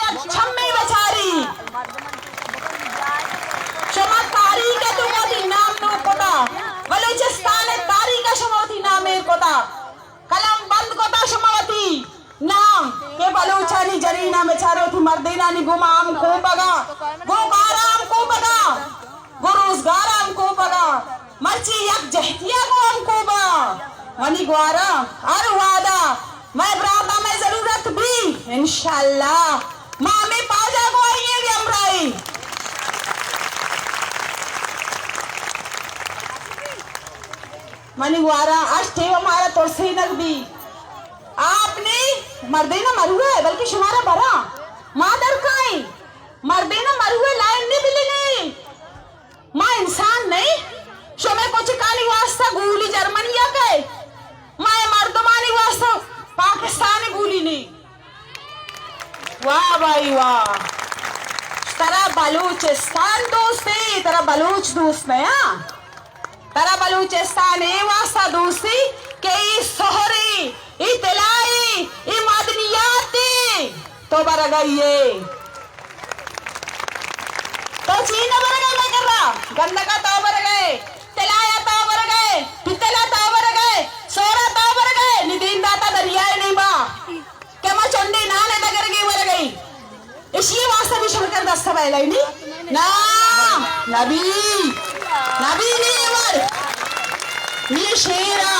छम्मे बेचारी शमा तारीख है तुमोती नाम नो कोता बलूचिस्तान तारीख शमोती नामेर कोता कलम बंद कोता शमावती नाम के बलूचानी जरीना बेचारे थी मर्दीना नी गुमाम को बगा गुगाराम को बगा गुरुजगाराम को बगा मर्ची यक जहतिया को हमको बगा वनी ग्वारा हर वादा मैं बराबर में जरूरत भी इंशाल्लाह माँ में पाजा को आइए हमराई मनी ग्वारा आज थे हमारा तोड़से नक भी आपने मर्दे ना मरुए बल्कि शुमारा बरा मादर काई मर्दे ना मरुए लाइन नहीं मिलेगी माँ इंसान नहीं शोमे कुछ काली वास्ता गुली जर्मनिया के माँ मर्दमानी वास्ता पाकिस्तानी गुली नहीं वाह भाई वाह तेरा बलूचिस्तान दोस्त है तेरा बलूच दोस्त है हाँ तेरा बलूचिस्तान है वास्ता दोस्ती के सोहरी इतलाई मदनियाती तो बर गई तो चीन बर गए मैं कर रहा गंदा का तो बर गए तिलाया तो बर गए पितला तो बर गए सोरा तो बर गए निदीन दाता दरियाए नहीं बा क्या मैं चंडी नाले नगर की बर गई इसी वास्ते भी शंकर दस्ता बैलाई नहीं ना नबी नबी नहीं वर ये शेरा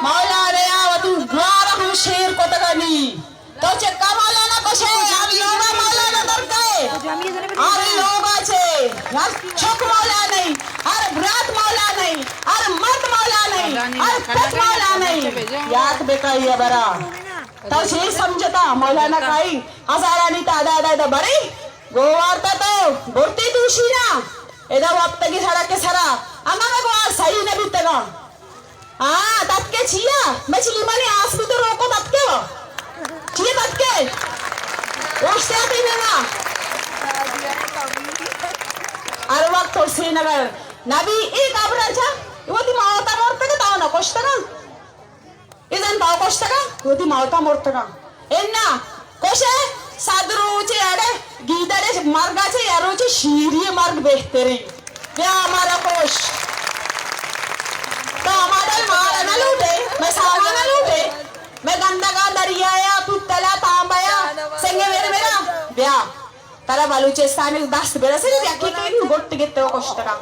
मौला रे आवतु द्वारा हम शेर को तगनी तो चक्का मौलाना को शे अब योगा मौलाना दरते और योगा छे यार छोक मौला नहीं और ब्रात मौला नहीं और मर्द मौला नहीं और पत मौला नहीं याद बेका ये बरा तो शे समझता मौलाना काई हजारानी तादा दादा बड़ी गोवारता तो बोलती दूषी ना इधर वक्त की सड़क के सरा अम्मा गोवार सही न भी तगा हाँ तब के छिया मैं चिली माने आस भी तो रोको तब के वो छिया तब के रोशते आती है ना हर वक्त तो श्रीनगर नबी एक आबराजा वो ती मावता मोरते का ताऊ ना कोष्टा का इधर ताऊ कोष्टा का वो ती मावता मोरते का इन्ना कोशे साधुरोचे आड़े गीतारे मार्गा चे यारोचे शीरिये मार्ग बेहतरी क्या हमारा कोश तो हमारे मार न लूटे मैं सामान न लूटे मैं गंदा का दरियाया पित्तला तांबाया संगे मेरा ब्याह तारा बलूचिस्तान में 10 बेरा से जाके कहीं गोट गिरते हो कोष्टा का